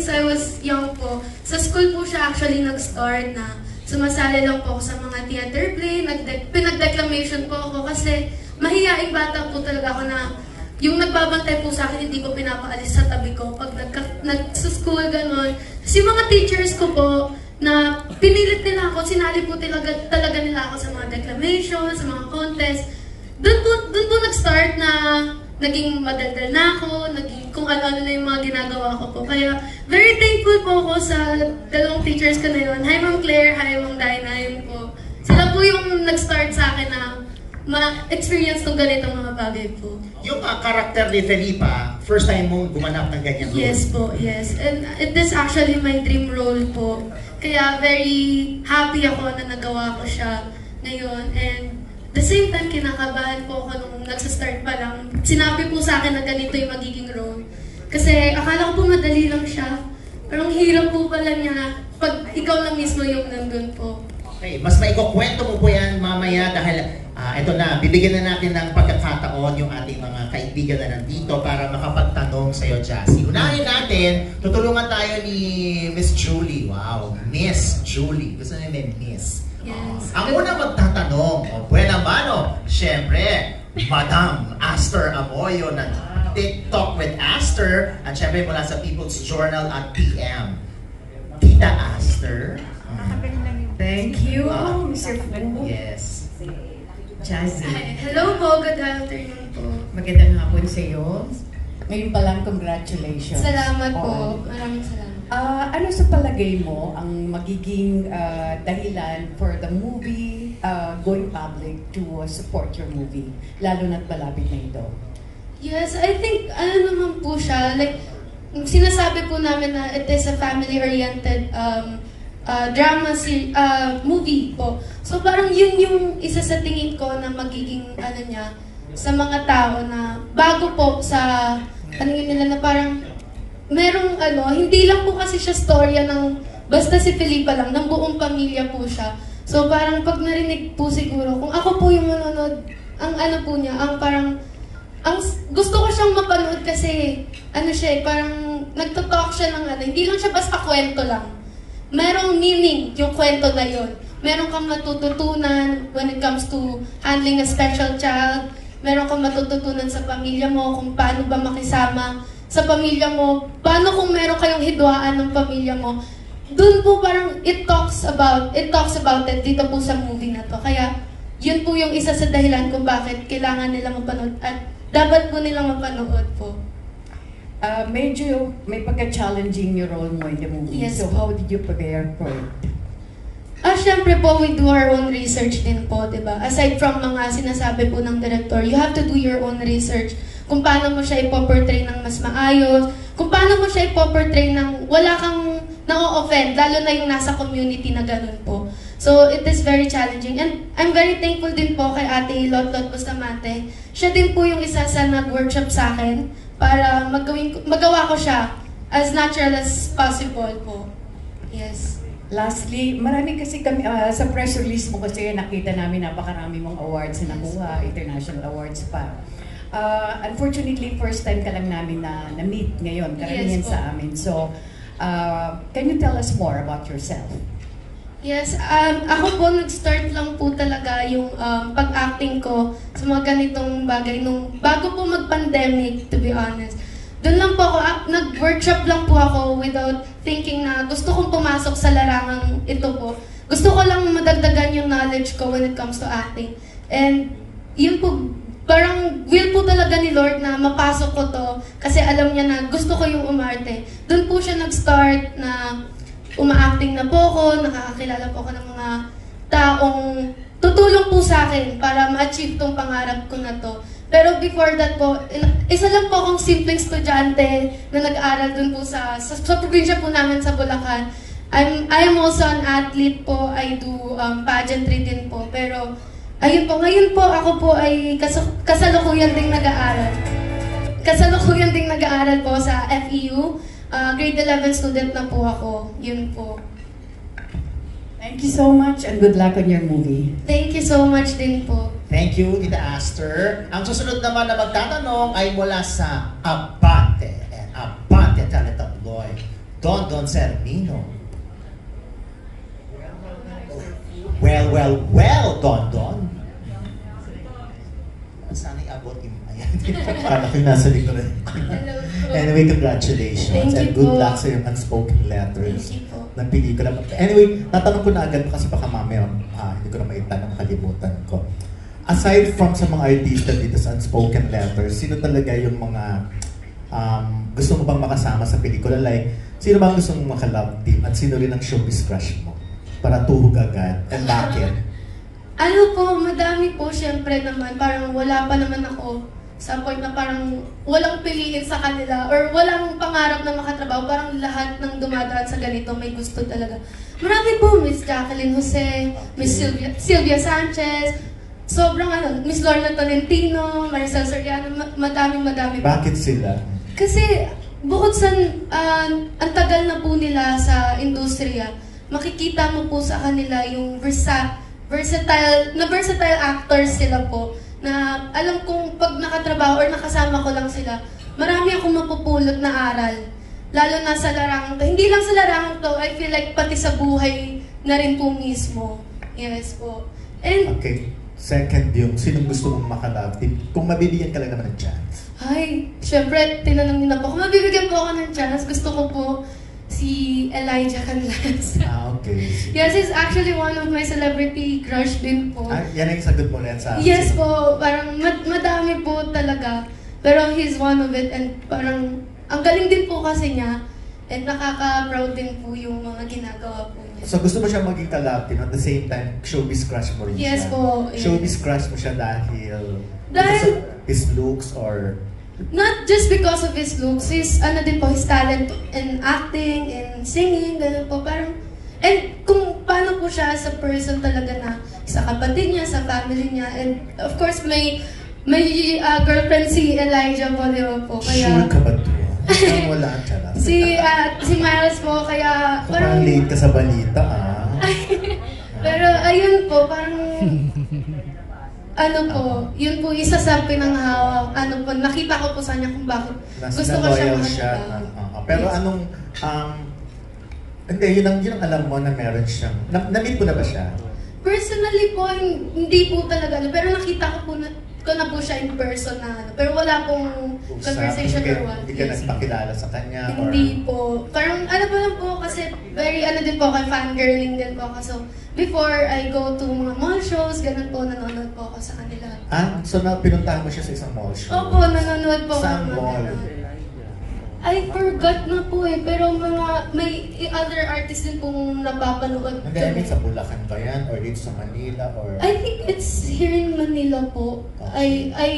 since I was young po, sa school po siya actually nag-start na sumasali lang po ako sa mga theater play, pinag-declamation po ako kasi mahiyaing bata po talaga ako na yung nagbabantay po sa akin, hindi ko pinapaalis sa tabi ko pag nag-school, gano'n. Kasi yung mga teachers ko po, na pinilit nila ako, sinali po talaga nila ako sa mga declamation, sa mga contest. Doon po nag-start na naging madaldal na ako, naging kung ano-ano na yung mga ginagawa ko po. Kaya very thankful po ako sa dalawang teachers ko na yun. Hi Ma'am Claire, hi Ma'am Dinah, yun po. Sila po yung nag-start sa akin na ma-experience tong ganitong mga bagay po. Yung karakter ni Felipa, first time mo gumanap ng ganyan role? Yes po, yes. And it is actually my dream role po. Kaya very happy ako na nagawa ko siya ngayon. And the same time, kinakabahan po ako nung nagsastart pa lang. Sinabi po sa akin na ganito yung magiging role. Kasi akala ko po madali lang siya. Pero ang hirap po pala niya pag ikaw na mismo yung nandun po. Okay, mas maikukwento mo po yan mamaya dahil ito na, bibigyan na natin ng pagkakataon yung ating mga kaibigan na nandito para makapagtanong sa'yo, Jassy. Unahin natin, tutulungan tayo ni Miss Julie. Wow, Miss Julie. Gusto niya may Miss. Yes. Ang unang magtatanong, buena mano, syempre, Madam Aster Amoyo ng TikTok with Aster at syempre mula sa People's Journal at PM. Tita Aster. Thank you, Mr. Fu. Yes. Jassy. Hello po, good afternoon po. Magandang hapon sa iyo. Ngayon pa lang, congratulations. Salamat po. Maraming salamat. Ano sa palagay mo ang magiging dahilan for the movie going public to support your movie? Lalo na't malapit na ito. Yes, I think, ano naman po siya, like, sinasabi po namin na it is a family-oriented drama movie po. So parang yun yung isa sa tingin ko na magiging ano niya sa mga tao na bago po sa paningin nila na parang merong ano, hindi lang po kasi siya storya ng basta si Felipa lang, ng buong pamilya po siya. So parang pag narinig po siguro, kung ako po yung manonood, ang ano po niya, ang parang gusto ko siyang mapanood kasi ano siya, parang nagto-talk siya ng ano, hindi lang siya basta kwento lang. Merong meaning yung kwento na yun. Meron kang matututunan when it comes to handling a special child. Meron kang matututunan sa pamilya mo kung paano ba makisama sa pamilya mo. Paano kung meron kayong hidwaan ng pamilya mo. Doon po parang it talks about it dito po sa movie na to. Kaya yun po yung isa sa dahilan kung bakit kailangan nila mapanood at dapat po nilang mapanood po. Medyo may pagka-challenging yung role mo in the movie. Yes, so how did you prepare for it? Syempre po, we do our own research din po, di ba? Aside from mga sinasabi po ng director, you have to do your own research. Kung paano mo siya ipoportray ng mas maayos, kung paano mo siya ipoportray ng wala kang na-offend, lalo na yung nasa community na ganun po. So, it is very challenging. And I'm very thankful din po kay Ate Lotlot Bustamante. Siya din po yung isa sa nag-workshop sa akin para magawa ko siya as natural as possible po. Yes. Lastly, marami kasi kami, sa press release mo kasi nakita namin napakarami mong awards na nakuha, international awards pa. Unfortunately, first time ka lang namin na-meet ngayon, karamihan Yes, sa amin. So, can you tell us more about yourself? Yes, ako po nag-start lang po talaga yung pag-acting ko sa mga ganitong bagay nung bago po mag-pandemic, to be honest. Doon lang po ako, nag-workshop lang po ako without thinking na gusto kong pumasok sa larangang ito po. Gusto ko lang madagdagan yung knowledge ko when it comes to acting. And yun po, parang will po talaga ni Lord na mapasok ko to kasi alam niya na gusto ko yung umarte. Doon po siya nag-start na uma-acting na po ako, nakakakilala po ako ng mga taong tutulong po sa akin para ma-achieve tong pangarap ko na to. Pero before that po, isa lang po akong simpleng estudyante na nag-aaral dun po sa probinsya po namin sa Bulacan. I am also an athlete po, I do pageantry din po. Pero ayun po, ngayon po ako po ay kasalukuyan ding nag-aaral. Kasalukuyan ding nag-aaral po sa FEU. Grade 11 student na po ako. Yun po. Thank you so much and good luck on your movie. Thank you so much din po. Thank you, Tita Aster. Ang susunod naman na magtatanong ay mula sa Abante. And Abante Teletabloid. Don Don Sermino. Well, Don Don. Sana iabot yung ayan. Kala ko yung nasa likuran. Hello po. Anyway, congratulations. Thank and you good po. luck sa iyong unspoken letters Thank you po. ng pelikula. Anyway, tatanong ko na agad kasi baka mamaya hindi ko na maitanong, kalimutan ko. Aside from sa mga artista dito sa unspoken letters, sino talaga yung mga gusto mo bang makasama sa pelikula? Like, sino bang gusto mong maka-love team at sino rin ang showbiz crush mo? Para tuhog agad. And bakit? Ano po, madami po syempre naman. Parang wala pa naman ako sa point na parang walang piliin sa kanila or walang pangarap na makatrabaho. Parang lahat ng dumadaan sa ganito may gusto talaga. Marami po, Miss Jacqueline Jose, Miss Sylvia Sanchez, sobrang Miss Lorna Tolentino, Maricel Soriano, madami po. Bakit sila? Kasi bukod sa ang tagal na po nila sa industriya, makikita mo po sa kanila yung versatile actors sila po na alam kong pag nakatrabaho or nakasama ko lang sila, marami akong mapupulot na aral. Lalo na sa larangan to. Hindi lang sa larangan to, I feel like pati sa buhay na rin po mismo. Yes po. And Okay. Second yung, sinong gusto mong maka-love team? Kung mabibigyan ka lang naman ng chance. ay, syempre, tinanong niyo na po. Kung mabibigyan po ako ng chance, gusto ko po si Elijah Canlas. Okay. Yes, he's actually one of my celebrity crush din po. Yan ang sagot mo rin sa Yes po, parang madami po talaga. Pero he's one of it and parang ang galing din po kasi niya and nakaka-proud din po yung mga ginagawa po niya. So gusto mo siya maging ka-love team at the same time showbiz crush mo rin siya? Yes po. Showbiz crush mo siya dahil Dahil- his looks or Not just because of his looks, his talent in acting, in singing, gano'n po. Parang, and kung paano po siya sa person talaga na sa kapatid niya, sa family niya, and of course may girlfriend si Elijah po, di ba po? Kaya, sure ka ba to? Wala ang charot. si Miles po, kaya Parang late ka sa balita pero ayun po, parang yun po isa sa pinanghawak. Nakita ko po sa kanya kung bakit gusto ko siya loyal siya. makakita. Pero Yes. anong hindi, yun ang alam mo na meron siyang na-meet mo na ba siya? Personally po, hindi po talaga. Pero nakita ko na po siya in person na pero wala pong conversation or what. Hindi ka Yes. nagpakilala sa kanya? Hindi po. Parang pa lang po kasi very din po kay fangirling din po ako. So, before I go to mga mall shows, ganun po, nanonood po ako sa kanila. So pinuntahan mo siya sa isang mall show? Opo, nanonood po ako. Saan ng mga mall? ganun. I forgot na po pero may other artists din pong napapanood. Hindi, I mean sa Bulacan ba yan? Or dito sa Manila? Or I think it's here in Manila po. Okay. I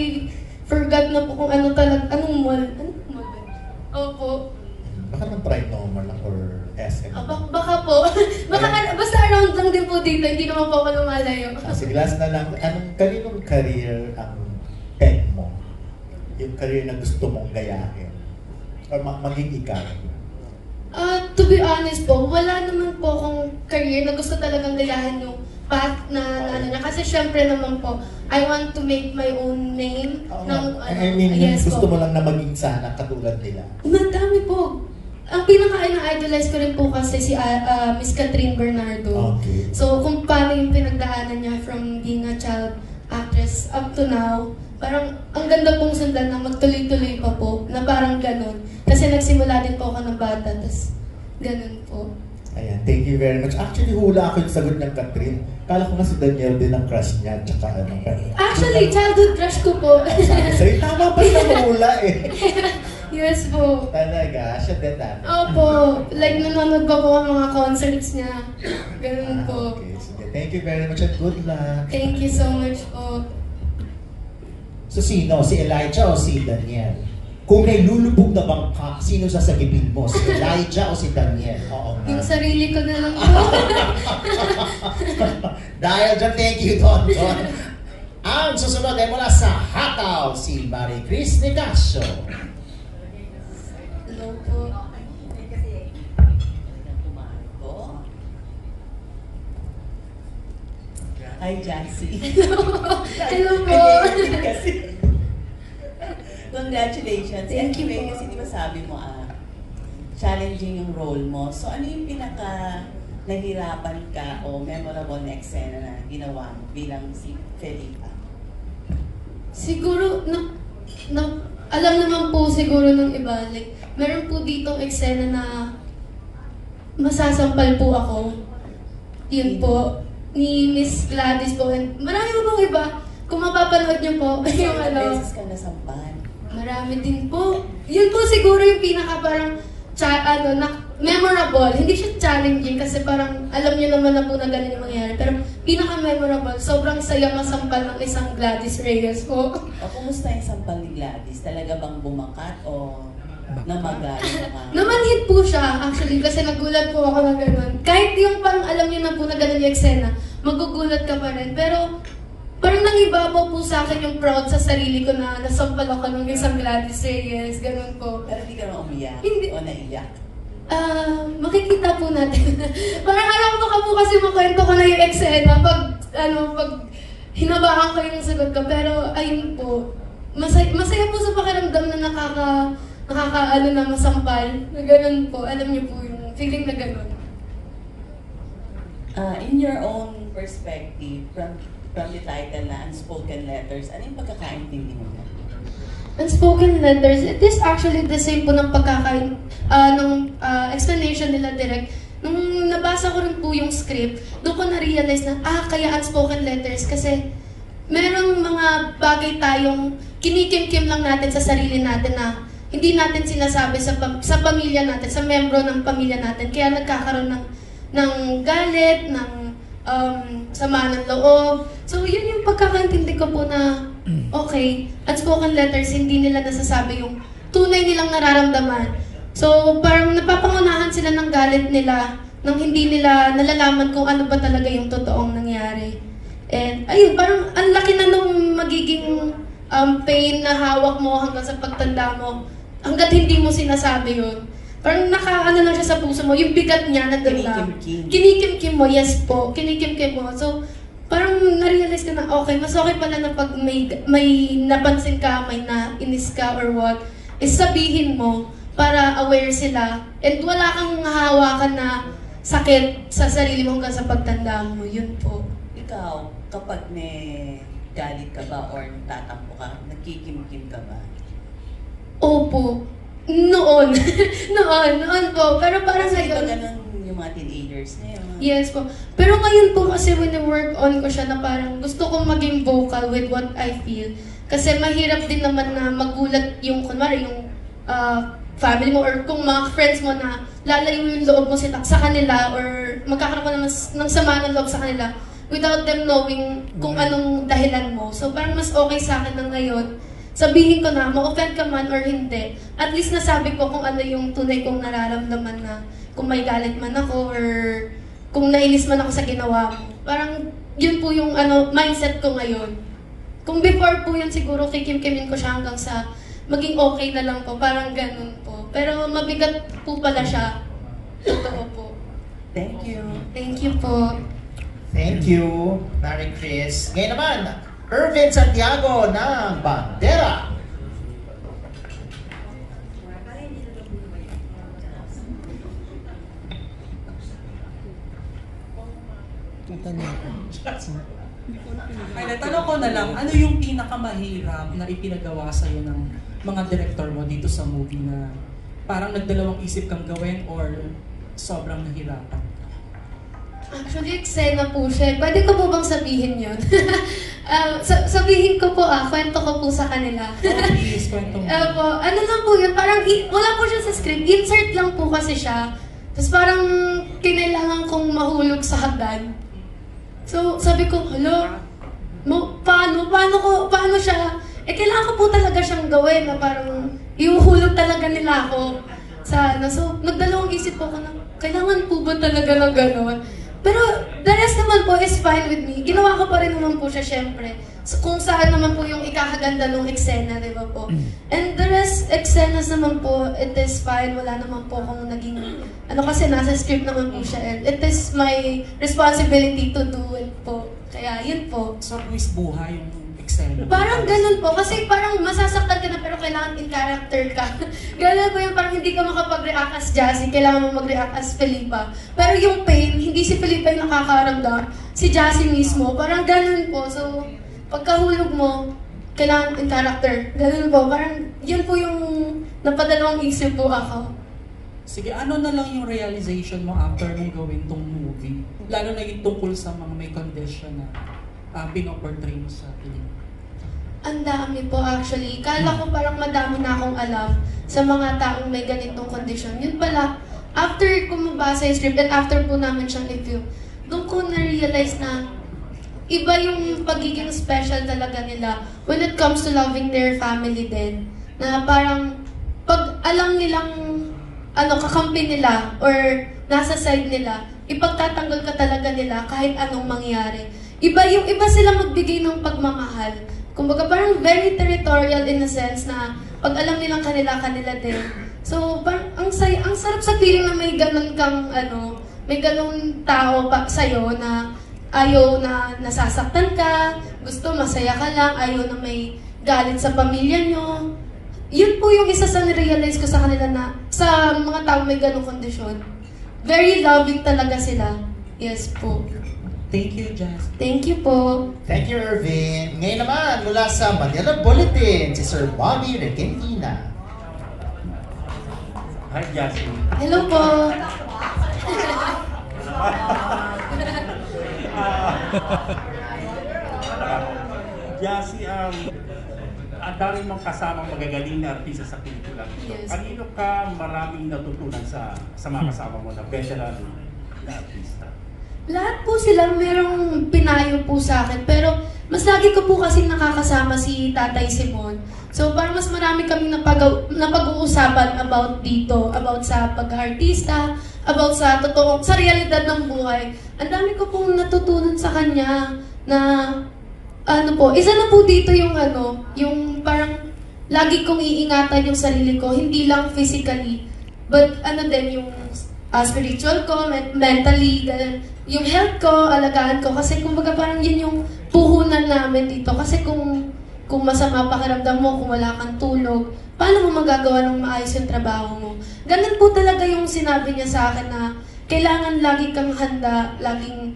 forgot na po kung anong mall. Anong mall ba? Opo. baka naman Pride Normal lang or SM? Baka po. Basta around lang din po dito. Hindi naman po ako lumalayo. Sige, last na lang. Kaninong career ang peg mo? Yung career na gusto mong gayahin? Or maging ikaw? To be honest po, wala naman po akong career na gusto talagang gayahin yung path na ano niya. Kasi syempre naman po, I want to make my own name. I mean, yes gusto po. mo lang na maging sana katulad nila. Madami po. Ang pinaka-idolize ko rin po kasi si Miss Catherine Bernardo. Okay. So, kung paano yung pinagdaanan niya from being a child actress up to now, parang ang ganda pong sundan na magtuloy-tuloy pa po, na parang ganun. Kasi nagsimula din po ako ng bata, tas ganun po. Ayan, thank you very much. Actually, hula ako yung sagot ng Catherine. Kala ko nga si Daniel din ang crush niya, tsaka ano. Actually, childhood crush ko po. Sabi sa'yo, tama pa na hula eh. Yes po. Talaga, siya din dati. Opo. Like, nanonood pa po ang mga concerts niya. Ganun po. Okay, sige. Thank you very much and good luck. Thank you so much po. So sino? Si Elijah o si Daniel? Kung may lulubog na bangka, sino sasagipin mo? Si Elijah o si Daniel? Oo nga. Yung sarili ko na lang po. Dahil dyan, thank you, Don Don. Ang susunod ay mula sa Hataw, si Marie Chris Nicasio. Hello po. Hi, Jassy. Hello po. Congratulations. Thank you Anyway, po. kasi di ba sabi mo, challenging yung role mo. So ano yung pinaka nahirapan ka o memorable na eksena na ginawa mo bilang si Felipa? Siguro, alam naman po siguro ng iba, like, meron po ditong eksena na masasampal po ako. Yun po, ni Miss Gladys po. And marami po pong iba. Kung mapapanood niyo po, yung ano. Beses ka nasampal. Marami din po. Yun po siguro yung pinaka parang memorable. Hindi siya challenging kasi parang alam niyo naman na po na ganun yung mangyayari. Pero pinaka-memorable, sobrang saya masampal ng isang Gladys Reyes po. O kumusta yung sampal ni Gladys? Talaga bang bumakat o namagaling ka? Namanhid po siya actually kasi nagulat po ako na ganun. Kahit yung parang alam niyo na po na ganun yung eksena, magugulat ka pa rin. Pero parang nangibabaw po sa akin yung proud sa sarili ko na nasampal ako ng isang Gladys Reyes, ganun po. Pero hindi ka na umiyak Hindi. o naiyak? Makikita po natin. Parang alam ko po kasi makwento ko na yung eksena pag hinabakan ko yung sagot ko. Pero ayun po, masaya po sa pakiramdam na na masampal. Na ganun po. Alam niyo po yung feeling na ganun. In your own perspective, from the title na Unspoken Letters, ano yung pagkakaintindi mo? Unspoken letters, it is actually the same po ng explanation nila direct. Nung nabasa ko rin po yung script, doon ko na-realize na, kaya unspoken letters kasi merong mga bagay tayong kinikimkim lang natin sa sarili natin na hindi natin sinasabi sa pamilya natin, sa membro ng pamilya natin. Kaya nagkakaroon ng galit, ng sama ng loob. So yun yung pagkakaintindi ko po na okay, unspoken letters, hindi nila nasasabi yung tunay nilang nararamdaman. So, parang napapangunahan sila ng galit nila nang hindi nila nalalaman kung ano ba talaga yung totoong nangyari. And, ayun, parang ang laki na nung magiging pain na hawak mo hanggang sa pagtanda mo, hanggat hindi mo sinasabi yun. Parang nakaano lang siya sa puso mo, yung bigat niya na doon lang. Kinikimkim mo, yes po, kinikimkim mo. So, parang na-realize ka na, okay, mas okay pala na pag may napansin ka, may nainis ka or what, is sabihin mo para aware sila. And wala kang hahawakan na sakit sa sarili mo hanggang sa pagtanda mo. Yun po. Ikaw, kapag may galit ka ba or tatampo ka, nagkikimkim ka ba? Opo. Noon. noon po. Pero parang Kasi ngayon... ba ganun yung mga teenagers ngayon? Yes po. Pero ngayon po kasi when I-work on ko siya na parang gusto kong maging vocal with what I feel. Kasi mahirap din naman na magulat yung, kunwari, yung family mo or kung mga friends mo na lalayo yung loob mo sa kanila or magkakaroon ka ng sama ng loob sa kanila without them knowing kung anong dahilan mo. So parang mas okay sa akin na ngayon, sabihin ko na, ma-offend ka man or hindi, at least nasabi ko kung ano yung tunay kong nararamdaman na kung may galit man ako or kung nainis man ako sa ginawa mo. Parang yun po yung mindset ko ngayon. Kung before po yun siguro kikimkimin ko siya hanggang sa maging okay na lang po. Parang ganun po. Pero mabigat po pala siya. Totoo po. Thank you. Thank you po. Thank you, Mary Chris. Ngayon naman, Irvin Santiago ng Bandera. Ay, tanong ko na lang, ano yung pinakamahirap na ipinagawa sa'yo ng mga director mo dito sa movie na parang nagdalawang isip kang gawin or sobrang nahirapan? Actually, eksena po siya. Pwede ko po bang sabihin yun? Sabihin ko po kwento ko po sa kanila. Please, kwento mo. Ano lang po yun, parang wala po siya sa script. Insert lang po kasi siya. Tapos parang kinailangan kong mahulog sa hagdan. So, sabi ko, paano siya? Kailangan ko po talaga siyang gawin na parang iuhulog talaga nila ako sa So, nagdalawang isip po ako na, kailangan po ba talaga ng gano'n? Pero the rest naman po is fine with me. Ginawa ko pa rin naman po siya, syempre. So, kung saan naman po yung ikakaganda ng eksena, di ba po? And the rest, eksenas naman po, it is fine. Wala naman po akong naging, kasi nasa script naman po siya. And it is my responsibility to do it po. Kaya, yun po. So, buwis buhay yung eksena eksena? Parang ganun po, kasi parang masasaktan ka na pero kailangan in character ka. Ganun po yung parang hindi ka makapag-react as Jassy, kailangan mo mag-react as Felipa. Pero yung pain, hindi si Felipa yung nakakaramdam, si Jassy mismo, parang ganun po. So, pagkahulog mo, kailangan in character. Ganun po, parang yun po yung napadalawang isip po ako. Sige, ano na lang yung realization mo after mong gawin tong movie? Lalo na yung tungkol sa mga may condition na pinoportray mo sa pelikula. Ang dami po actually. Kala ko parang madami na akong alam sa mga taong may ganitong kondisyon. Yun pala, after ko mabasa yung script and after po namin siyang review, doon ko na-realize na iba yung pagiging special talaga nila when it comes to loving their family din. Na parang pag alam nilang kakampi nila or nasa side nila, ipagtatanggol ka talaga nila kahit anong mangyari. Iba sila magbigay ng pagmamahal. Kumbaga parang very territorial in a sense na pag alam nilang kanila din. So parang ang sarap sa feeling na may ganun kang may ganung tao pa sa'yo na ayaw na nasasaktan ka, gusto masaya ka lang, ayaw na may galit sa pamilya nyo. Yun po yung isa sa na-realize ko sa kanila na sa mga tao may ganung kondisyon. Very loving talaga sila. Yes po. Thank you, Jazz. Thank you po. Thank you, Irvin. Ngayon naman, mula sa Manila Bulletin, si Sir Bobby Requentina. Hi, Jassy. Hello po. Jassy, ang dami mong kasamang magagaling na artista sa pelikula. Yes. Kanino ka maraming natutunan sa mga kasama mo na veteran na artista? Lahat po sila merong pinayo po sa akin, pero mas lagi ko po kasi nakakasama si Tatay Simon. So parang mas marami kami napag-uusapan about dito, about sa pag-artista, about sa realidad ng buhay. Ang dami ko pong natutunan sa kanya na isa na po dito yung yung parang lagi kong iingatan yung sarili ko, hindi lang physically, but din yung spiritual ko, mentally, yung health ko, alagaan ko, kasi kumbaga parang yun yung puhunan namin dito. Kasi kung masama pakiramdam mo, kung wala kang tulog, paano mo magagawa ng maayos yung trabaho mo? Ganun po talaga yung sinabi niya sa akin na kailangan lagi kang handa, laging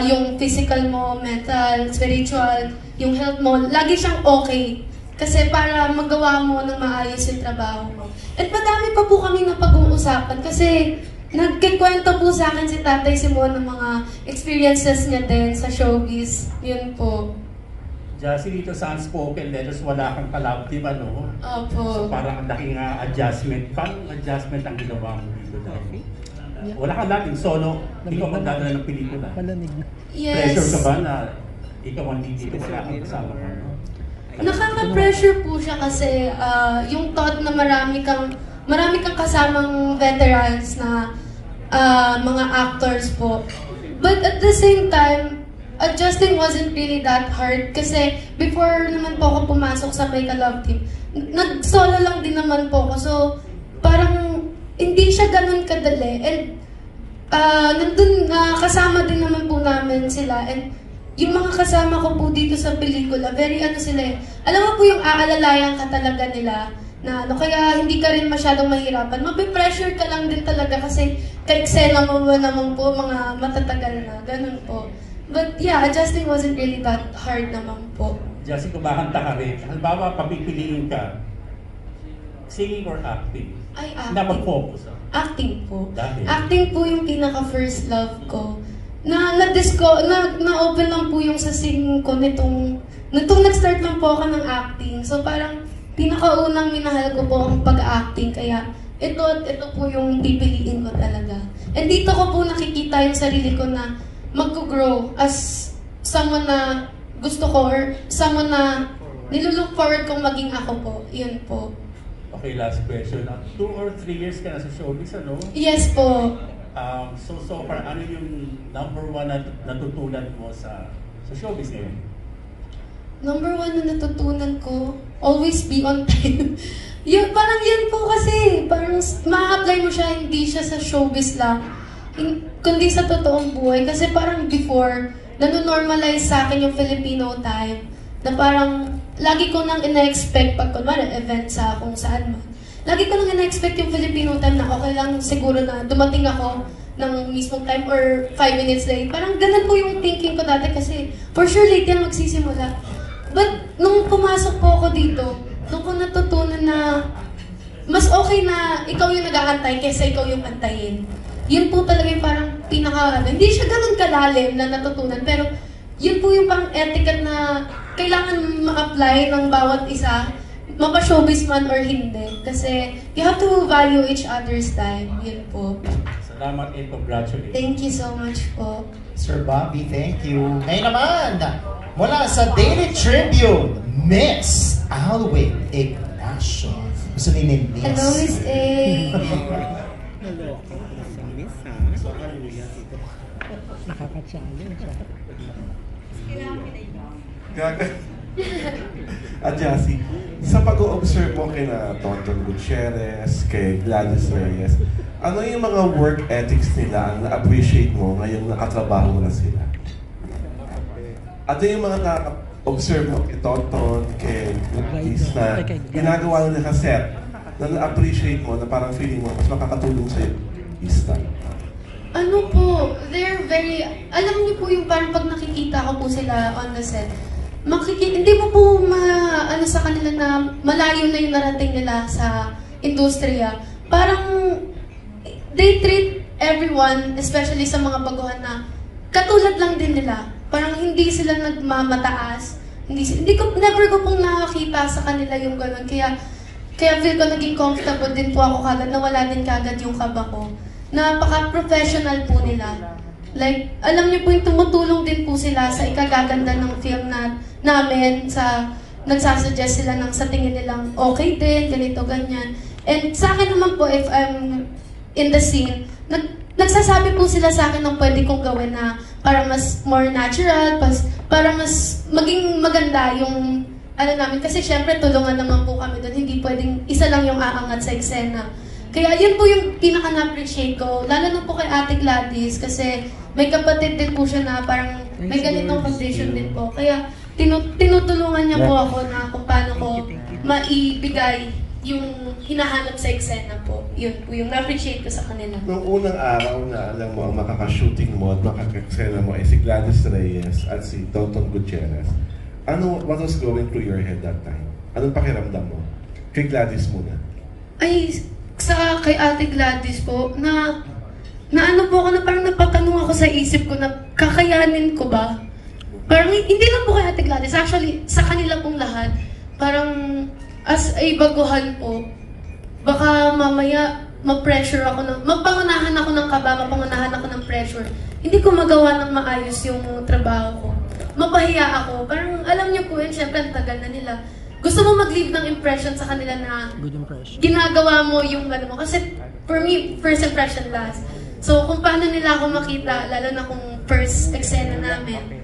yung physical mo, mental, spiritual, yung health mo, lagi siyang okay. Kasi para magawa mo ng maayos yung trabaho mo. At madami pa po kami na pag-uusapan kasi nagkikwento po sa akin si Tatay Simon ng mga experiences niya din sa showbiz. Yun po. Jassy, dito sa Unspoken Letters, wala kang collab team, Opo. So parang ang laking adjustment. Paano adjustment ang ginawa mo dito dahil? Wala kang laging solo, ikaw magdadala ng pelikula. Yes. Pressure ka ba na ikaw ang dito, wala kang kasama mo? Nakaka-pressure po siya kasi yung thought na marami kang kasamang veterans na mga actors po. But at the same time, adjusting wasn't really that hard kasi before naman po ako pumasok sa Make a Love Team, nag-solo lang din naman po ako. So, parang hindi siya ganun kadali. And nandun, kasama din naman po namin sila. And yung mga kasama ko po dito sa pelikula, very sila eh. Alam mo po yung aalalayan ka talaga nila na kaya hindi ka rin masyadong mahirapan. Mabipressure ka lang din talaga kasi ka-eksena mo naman po mga matatagal na. Ganun po. But yeah, adjusting wasn't really that hard naman po. Jassy, kumakanta ka rin. Halimbawa, papipiliin ka, singing or acting? Ay, acting. Na mag-focus. Acting po. Dahil? Acting po yung pinaka-first love ko. Na-open lang po yung sa singing ko nitong nag-start lang po ako ng acting. So parang pinakaunang minahal ko po ang pag-acting. Kaya ito po yung pipiliin ko talaga. And dito ko po nakikita yung sarili ko na mag-grow as someone na gusto ko or someone na nilulook forward kong maging ako po. Yun po. Okay, last question. 2 or 3 years ka na sa showbiz, ano? Yes po. So far, ano yung number 1 na natutunan mo sa showbiz ngayon? Number 1 na natutunan ko, always be on time. Parang yan po kasi, parang ma-apply mo siya, hindi siya sa showbiz lang, kundi sa totoong buhay. Kasi parang before, nanonormalize sa akin yung Filipino time. Na parang, lagi ko nang ina-expect pag kunwari event sa kung saan man. Lagi ko nang ina-expect yung Filipino time na okay lang siguro na dumating ako ng mismong time or 5 minutes late. Parang ganun po yung thinking ko dati kasi for sure late yan magsisimula. But nung pumasok po ako dito, nung ko natutunan na mas okay na ikaw yung nag-aantay kaysa ikaw yung antayin. Yun po talaga yung parang hindi siya ganun kalalim na natutunan, pero yun po yung parang etiquette na kailangan ma-apply ng bawat isa, mapa-showbiz man or hindi. Kasi you have to value each other's time. Yun po. Salamat and congratulations. Thank you so much po. Sir Bobby, thank you. Ngayon naman, mula sa Daily Tribune, Miss Alwin Ignacio. Gusto ni Miss. Hello, Miss A. At Jassy, sa pag-o-observe mo kina Tonton Gutierrez, kay Gladys Reyes, ano yung mga work ethics nila ang na-appreciate mo ngayong nakatrabaho mo na sila? Ano yung mga na-observe mo kay Tonton, kay Gladys na ginagawa nila sa set na na-appreciate mo na parang feeling mo mas makakatulong sa'yo? Ista. Ano po, they're very, alam niyo po yung parang pag nakikita ko po sila on the set, hindi mo po ano sa kanila na malayo na yung narating nila sa industriya. Parang they treat everyone, especially sa mga baguhan na katulad lang din nila. Parang hindi sila nagmamataas. Never ko pong nakakita sa kanila yung gano'n. Kaya feel ko naging comfortable din po ako kagad na wala din kagad yung kaba ko. Napaka-professional po nila. Like, alam niyo po yung tumutulong din po sila sa ikagaganda ng film namin, nagsasuggest sila ng sa tingin nilang okay din, ganito, ganyan. And sa akin naman po, if I'm in the scene, nagsasabi po sila sa akin ng pwede kong gawin na para mas more natural, para mas maging maganda yung ano namin. Kasi syempre, tulungan naman po kami doon. Hindi pwedeng isa lang yung aangat sa eksena. Kaya yun po yung pinaka-na-appreciate ko, lalo na po kay Ate Gladys kasi may kapatid din po siya na parang may ganitong condition din po. Kaya tinutulungan niya po ako na kung paano ko maibigay yung hinahanap sa eksena po. Yun po yung na-appreciate ko sa kanila. Noong unang araw na alam mo ang makaka-shooting mo at makaka-eksena mo ay si Gladys Reyes at si Tonton Gutierrez, what was going through your head that time? Anong pakiramdam mo? Kay Gladys muna. Kay Ate Gladys po, na ano po ako na parang napatanong ako sa isip ko na kakayanin ko ba? Parang hindi lang po kay Ate Gladys, actually sa kanila pong lahat. Parang as a baguhan po, baka mamaya ma-pressure ako mapangunahan ako ng kaba, mapangunahan ako ng pressure. Hindi ko magawa ng maayos yung trabaho ko. Mapahiya ako. Parang alam niyo po yun, syempre ang tagal na nila. Gusto mo mag-leave ng impression sa kanila na ginagawa mo yung ano mo. Kasi for me, first impression last. So kung paano nila ako makita, lalo na kung first eksena namin,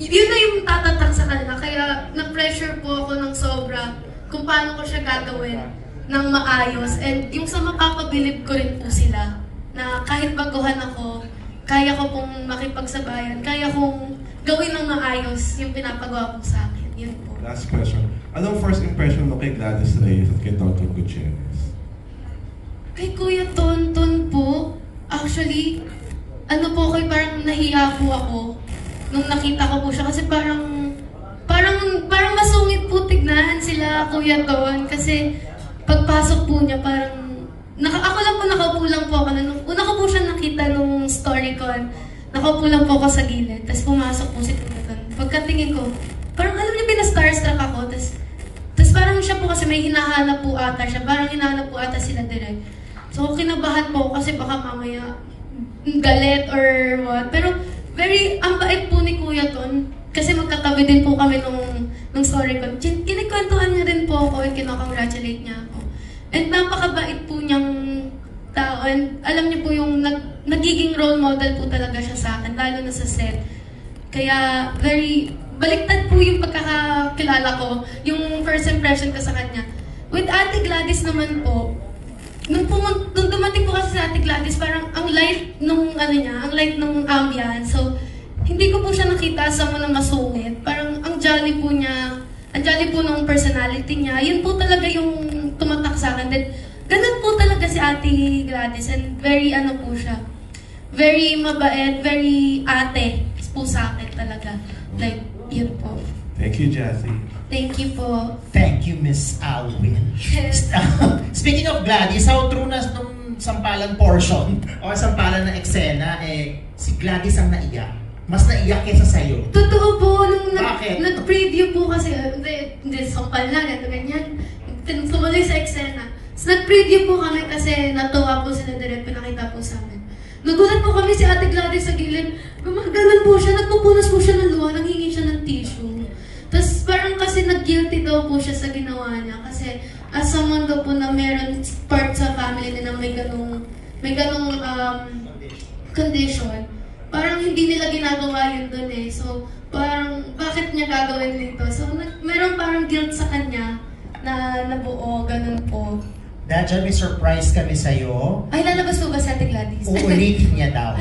yun na yung tatatak sa kanila. Kaya na-pressure po ako ng sobra kung paano ko siya gagawin ng maayos. And yung sa makakabilib ko rin po sila, na kahit baguhan ako, kaya ko pong makipagsabayan, kaya kong gawin ng maayos yung pinapagawa po sa akin. Yun po. Last question. Anong first impression mo kay Gladys Reyes at kay Tonton Gutierrez? Kay Kuya Tonton po, actually, parang nahiya po ako nung nakita ko po siya kasi parang masungit po tignan sila Kuya Ton kasi pagpasok po niya parang nakaupo lang po ako una ko po siya nakita nung StoryCon. Nakaupo lang po ako sa gilid, tapos pumasok po si Kuya Ton. Pagkatingin ko, parang alam niyo, pinastarstruck ako, tapos parang siya po kasi may hinahanap po ata siya, parang hinahanap po ata sila direct. So kinabahan po kasi baka mamaya galit or what, pero ang bait po ni Kuya Ton, kasi magkatabi din po kami nung StoryCon. Kinikwentuhan niya rin po ako at kinakongratulate niya ako. And napakabait po niyang tao, and alam niyo po yung nagiging role model po talaga siya sa akin, lalo na sa set. Kaya baliktad po yung pagkakakilala ko, yung first impression ko sa kanya. With Ate Gladys naman po, nung dumating po kasi sa Ate Gladys, parang ang light nung ang light nung ambiance. So, hindi ko po siya nakita sa mga masungit. Parang ang jolly po niya, ang jolly po ng personality niya. Yun po talaga yung tumatak sa akin. Then, ganun po talaga si Ate Gladys, and very po siya. Very mabait, very ate po sa akin talaga. Like, yun po. Thank you, Jazzy. Thank you po. Thank you, Miss Alwin. Speaking of Gladys, how true na nung sampalan portion o sampalan ng eksena, si Gladys ang naiyak. Mas naiyak kesa sa'yo. Totoo po, nung Bakit? nag-preview po kasi, hindi, sampal na, ganyan. Tumuloy sa eksena. So, nag-preview po kami kasi natuwa po sila direct, pinakita po sa amin. Nagulat po kami si Ate Gladys sa gilid. Ganun po siya, nagpupunas po siya ng luha, nanghingi siya ng tissue. Tapos parang kasi nag-guilty daw po siya sa ginawa niya. Kasi as someone daw po na meron part sa family na may ganung condition, parang hindi nila ginagawa yun dun eh. So parang bakit niya gagawin nito? So meron parang guilt sa kanya na nabuo, ganun po. Dahil may surprise kami sa'yo. Ay, lalabas po ba si Ate Gladys? Uulitin niya daw.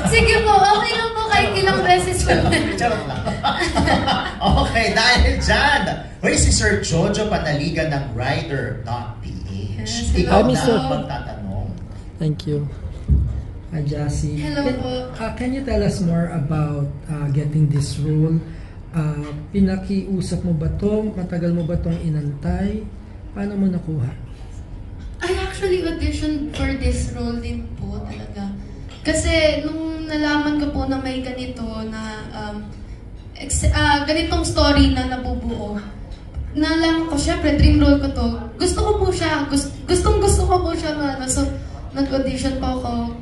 Sige po, okay lang po kahit ilang beses po. Charot lang. Okay, dahil dyan, si Sir Jojo Panaligan ng Rider.ph. Yes, Ikaw hello. na magtatanong. Thank you. Jazzy. Hello po. Can you tell us more about getting this role? Pinakiusap mo ba to? Matagal mo ba tong inantay? Paano mo nakuha? I actually auditioned for this role din po talaga. Kasi nung nalaman ko po na may ganito na ganitong story na nabubuo, nalaman ko, syempre, dream role ko to. Gusto ko po siya. Gusto ko po siya. So, nag-audition po ako.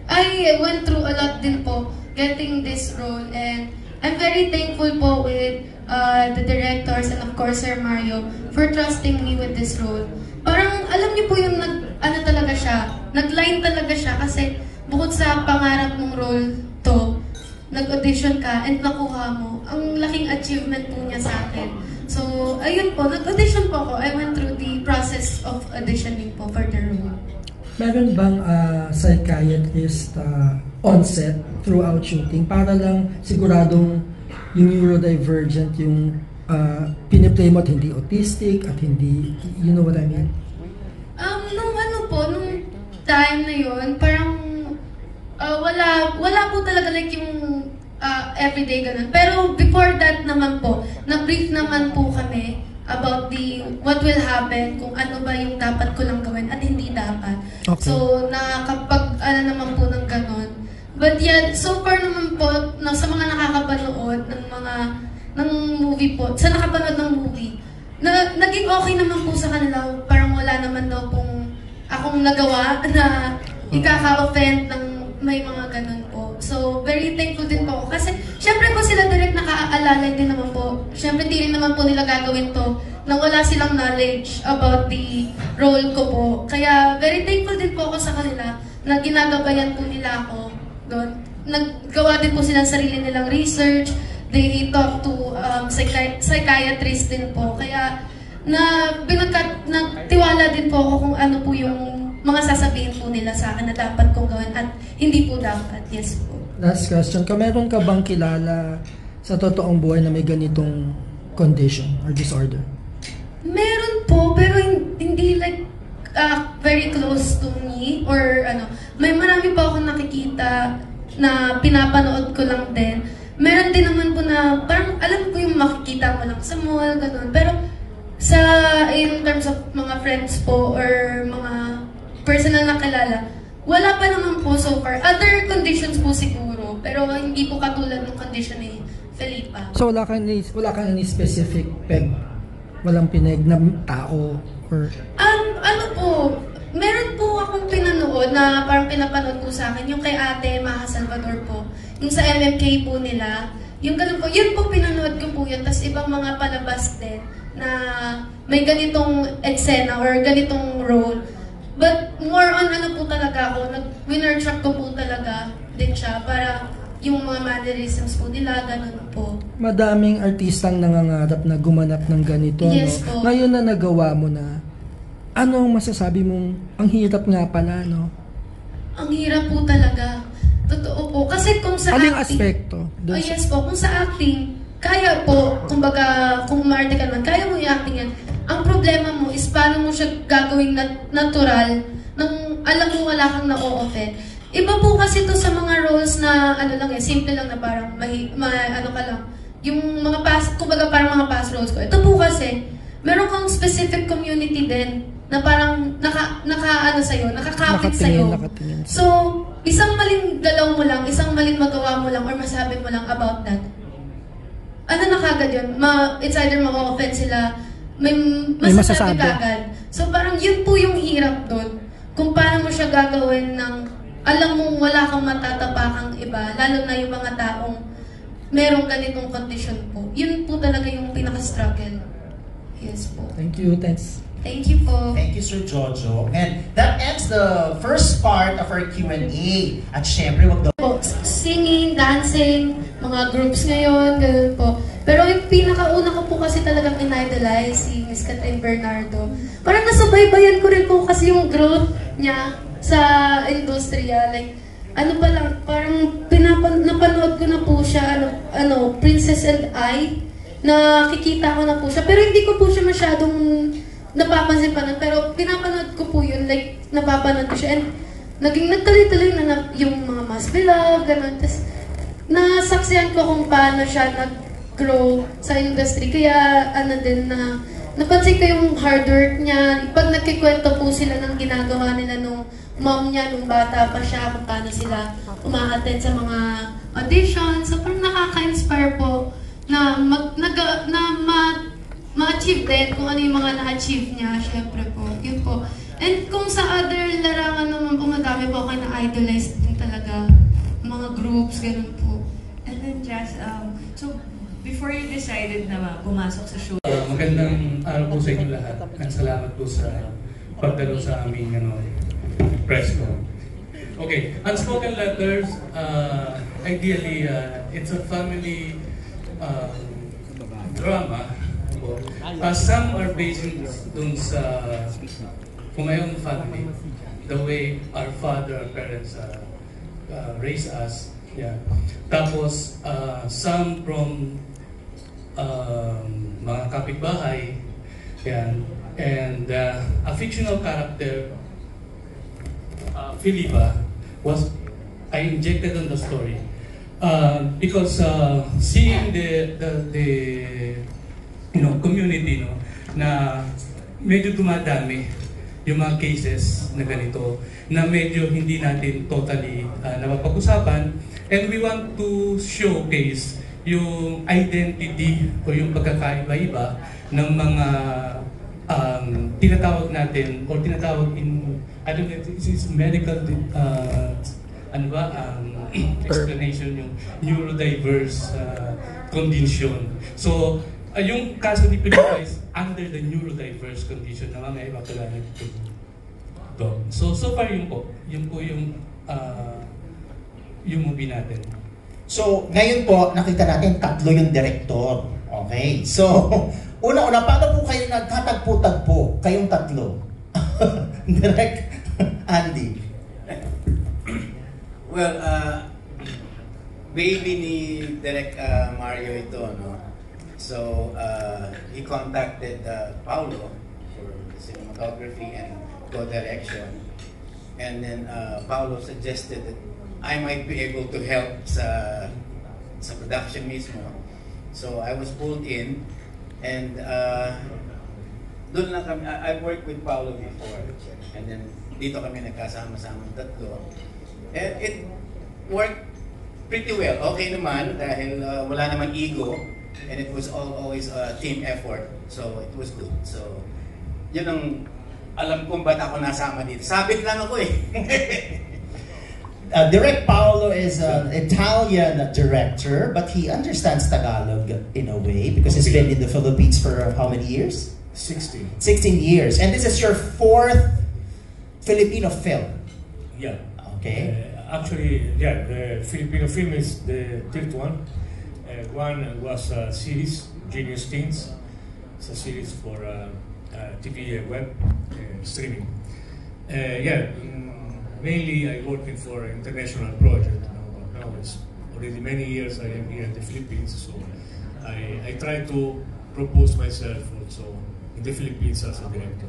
I went through a lot din po getting this role, and I'm very thankful po with the directors and of course Sir Mario for trusting me with this role. Parang alam niyo po yung talaga siya, nag-line talaga siya kasi bukod sa pangarap mong role to, nag-audition ka and nakuha mo, ang laking achievement po niya sa akin. So, ayun po, nag-audition po ako. I went through the process of auditioning po for the role. Meron bang psychiatrist on set throughout shooting para lang siguradong yung neurodivergent, yung piniplay mo at hindi autistic at hindi, you know what I mean? Nung time na yun, parang wala po talaga like yung everyday ganun. Pero before that naman po, na-brief naman po kami about what will happen, kung ano ba yung dapat ko lang gawin at hindi dapat. Okay. So, nakakapag naman po ng ganun. But yeah, so far naman po, sa mga nakakapanood ng movie po, sa nakapanood ng movie, naging okay naman po sa kanila. Parang wala naman daw pong akong nagawa na ikaka-offend ng may mga ganun po. So, very thankful din po ako. Kasi, syempre po sila direct nakaalala din naman po. Syempre, di rin naman po nila gagawin to na wala silang knowledge about the role ko po. Kaya, very thankful din po ako sa kanila na ginagabayan po nila ako doon. Naggawa din po sila sarili nilang research. They talk to psychiatrist din po. Kaya, nagtiwala din po ako kung ano po yung mga sasabihin po nila sa akin na dapat kong gawin at hindi po dapat. Yes po. Last question. Meron ka bang kilala sa totoong buhay na may ganitong condition or disorder? Meron po, pero hindi like very close to me or ano. May marami po akong nakikita na pinapanood ko lang din. Meron din naman po na parang alam ko yung makikita mo lang sa mall, ganun. Pero in terms of mga friends po or mga personal na kilala, wala pa naman po so far. Other conditions po siguro, pero hindi po katulad ng condition ni Felipa. So wala kang any specific peg? Walang pineg na tao? Or... ano po, meron po akong pinanood na parang pinapanood po sa akin, yung kay Ate Maha Salvador po, yung sa MMK po nila, yung ganun po, yun po pinanood ko po yun, tas ibang mga palabas din na may ganitong eksena or ganitong role. But more on ano po talaga ako, winner track ko po talaga din siya para yung mga mannerisms po nila, ganun po. Madaming artistang nangangarap na gumanap ng ganito, yes, no? Po. Ngayon na nagawa mo na, ano ang masasabi mong ang hirap nga pala, no? Ang hirap po talaga. Totoo po. Kasi kung sa aling acting... aspekto? Yes po. Kung sa acting, kaya po, kumbaga, kung umarte ka naman, kaya mo i-acting yan. Ang problema mo is paano mo siya gagawing natural nang alam mo wala kang na-o-offend. Iba po kasi to sa mga roles na, ano lang simple lang na parang, ano ka lang, yung mga past, kumbaga parang mga past roles ko. Ito po kasi, meron kang specific community din na parang ano sa'yo, nakakapit sa'yo. So, isang maling galaw mo lang, isang maling magawa mo lang, or masabi mo lang about that, ano na kagad yun? It's either ma-offend sila, may masasabi kagad. So, parang yun po yung hirap doon. Kung paano mo siya gagawin ng, alam mong wala kang matatapakang iba, lalo na yung mga taong merong ganitong condition po. Yun po talaga yung pinaka-struggle. Yes po. Thank you, thanks. Thank you po. Thank you, Sir Jojo. And that ends the first part of our Q&A. At syempre, wag daw singing, dancing, mga groups ngayon, ganun po. Pero yung pinakauna ko po kasi talagang in-idolize si Miss Catherine Bernardo. Parang nasubaybayan ko rin po kasi yung growth niya sa industriya. Like, ano pa lang, parang napanood ko na po siya, Princess and I, nakikita ko na po siya. Pero hindi ko po siya masyadong napapansin pa nun, pero pinapanood ko po yun, like, napapanood ko siya. And naging nagtuloy-tuloy na yung mga Mas Beloved, gano'n. Tapos, nasaksihan ko kung paano siya nag-grow sa industry. Kaya, napansin ko yung hard work niya. Pag nagkikwento po sila ng ginagawa nila nung mom niya, nung bata pa siya, kung paano sila uma-attend sa mga auditions. So, parang nakaka-inspire po na ma-achieve din kung ano yung mga na-achieve niya, syempre po. Yun po. And kung sa other larangan naman po, madami po kayo na-idolize din talaga. Mga groups, ganun po. And then, Jazz, so, before you decided na pumasok sa show, magandang araw po sa inyo lahat. At salamat po sa pagdalo sa aming press ko. Okay, Unspoken Letters, ideally, it's a family drama. Some are based dun sa my own family, the way our parents raised us. Yeah. Tapos, some from mga kapitbahay, yan. And a fictional character, Filipa, I injected on the story because seeing the community, na medyo dumadami yung mga cases na ganito, na medyo hindi natin totally napapag-usapan, and we want to showcase yung identity o yung pagkakaiba-iba ng mga tinatawag natin, or tinatawag in, I don't know, this is medical, explanation, yung neurodiverse condition. So, yung kaso ni Filipa is under the neurodiverse condition na mga iba pala nito. So far yun po yung movie natin. So, ngayon po, nakita natin tatlo yung director. Okay? So, una-una, paano po kayo nagtatagpo-tagpo? Kayong tatlo. Direct Andy. Well, baby ni Direct Mario ito, no? So, he contacted Paulo for cinematography and co-direction. And then Paulo suggested that I might be able to help sa production mismo. So, I was pulled in, and doon lang kami, I've worked with Paulo before, and then dito kami nagkasama-sama tatlo. And it worked pretty well. Okay naman, dahil wala naman ego, and it was always a team effort. So, it was good. So, yun ang alam kong ba't ako nasama dito. Sabit lang ako eh. Direct Paolo is an Italian director, but he understands Tagalog in a way because he's been in the Philippines for how many years? 16 years. And this is your 4th Filipino film. Yeah. Okay. Actually, yeah, the Filipino film is the 3rd one. One was a series, Genius Teens. It's a series for TV web streaming. Mainly I working for an international project. Now it's already many years I am here in the Philippines, so I try to propose myself also in the Philippines as a director.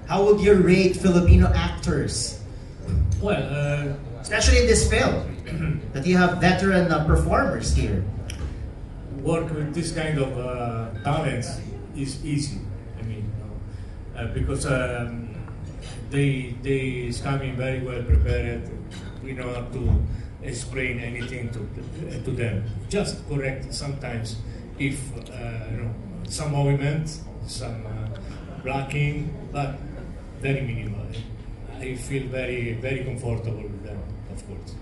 How would you rate Filipino actors? Well, especially in this film, that you have veteran performers here. Work with this kind of talents is easy. I mean, because they coming very well prepared. We know how to explain anything to them. Just correct sometimes if some movement, some blocking, but very minimal. I feel very comfortable with them, of course.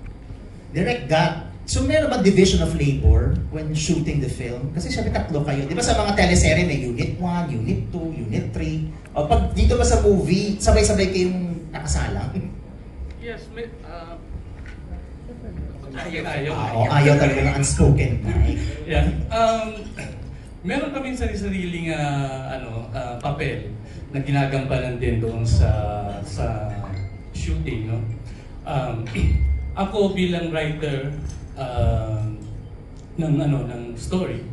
Direct Gat, so meron ba division of labor when shooting the film? Kasi syempre tatlo kayo. Di ba sa mga teleserye may Unit 1, Unit 2, Unit 3. O pag dito ba sa movie, sabay-sabay kayong nakasalang? Yes, may... Ayaw talaga ng unspoken mic. Yeah. Meron kami sariling papel na ginagampanan din doon sa shooting, no. Ako bilang writer ng story,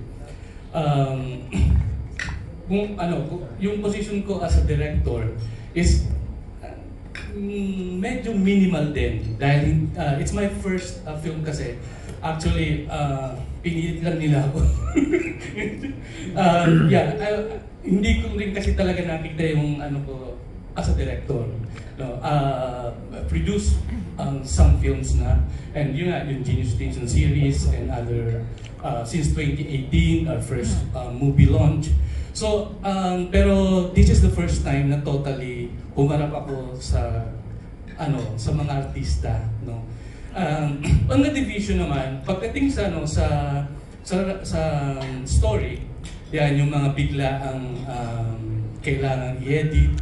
yung position ko as a director is medyo minimal din dahil it's my first film kasi. Actually, pinilit lang nila ako. Hindi ko rin kasi talaga nakita yung ko as a director. Produce some films na, and yung Genius Station series and other since 2018, our first movie launch. So, pero this is the first time na totally humarap ako sa mga artista, no. On the division naman, pagdating sa story, yan yung mga bigla ang kailangan i-edit,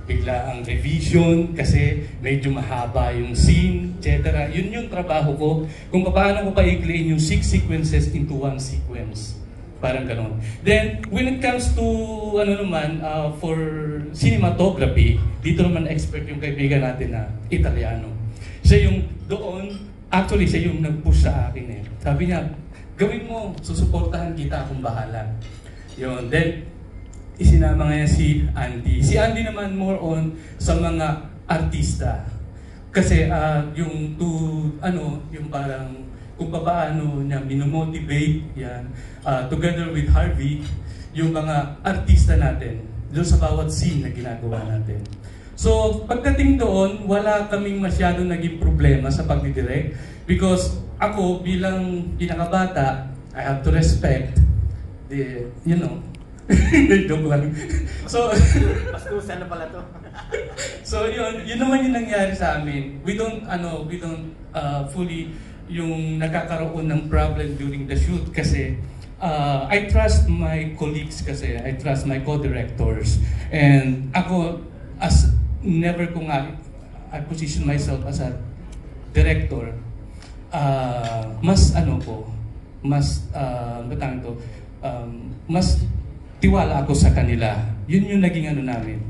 bigla ang revision kasi medyo mahaba yung scene, etc. Yun yung trabaho ko, kung paano ko pa-i-clean yung 6 sequences into 1 sequence. Parang ganon. Then, when it comes to, for cinematography, dito naman expert yung kaibigan natin na Italiano. Siya yung doon, actually siya yung nag-push sa akin eh. Sabi niya, gawin mo, susuportahan kita, akong bahala. Yun. Then, isinama nga si Andy. Si Andy naman more on sa mga artista. Kasi yung parang kung paano niya minomotivate yan, together with Harvey, yung mga artista natin doon sa bawat scene na ginagawa natin. So, pagdating doon, wala kaming masyadong naging problema sa pagdidirect because ako bilang pinakabata, I have to respect the, joke lang. So, Pastusan na pala to. So, yun naman yung nangyari sa amin. We don't fully yung nakakaroon ng problem during the shoot kasi I trust my colleagues kasi, I trust my co-directors. And ako, never ko nga, I position myself as a director, mas tiwala ako sa kanila. Yun yung naging namin.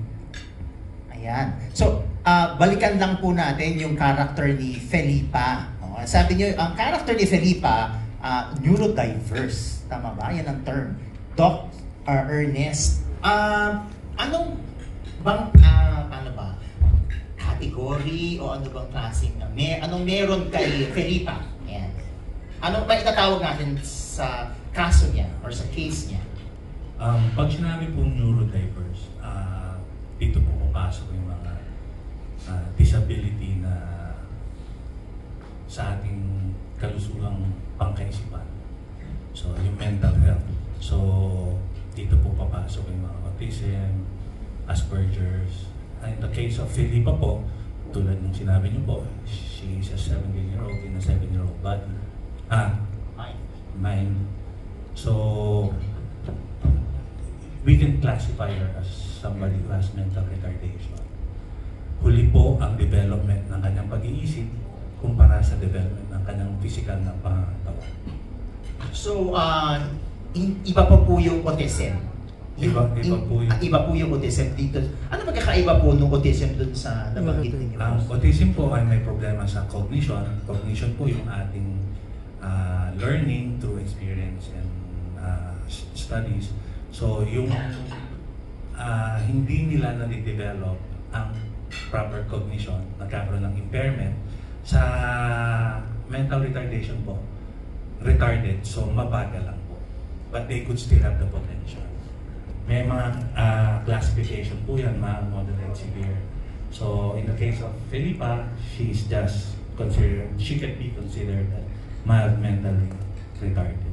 Ayan. So, balikan lang po natin yung character ni Felipa. Sabi niyo, ang character ni Felipa, neurodiverse. Tama ba? Yan ang term. Doc Ernest. Anong bang, paano ba? Category o ano bang klaseng, anong meron kay Felipa? Ayan. Anong ba itatawag natin sa kaso niya or sa case niya? Pag sinabi pong neurodiverse, dito po papasok yung mga disability na sa ating kalusugang pangkaisipan. So, yung mental health. So, dito po papasok yung mga autism, Asperger's. In the case of Felipa po, tulad ng sinabi niyo po, she is a 17-year-old in a 7-year-old body. Mind. So, we can classify her as somebody who has mental retardation. Huli po ang development ng kanyang pag-iisip kumpara sa development ng kanyang physical na pangangatawan. So, iba pa po yung autism. Iba po yung autism dito. Ano magkakaiba po nung autism dun sa nabanggit ninyo? Ang autism po ay may problema sa cognition. Cognition po yung ating learning through experience and studies. So yung hindi nila na-develop ang proper cognition, nagkakaroon ng impairment sa mental retardation po. Retarded, so mabagal lang po. But they could still have the potential. May mga classification po yan, mild, moderate, severe. So in the case of Felipa, she can be considered mild mentally retarded.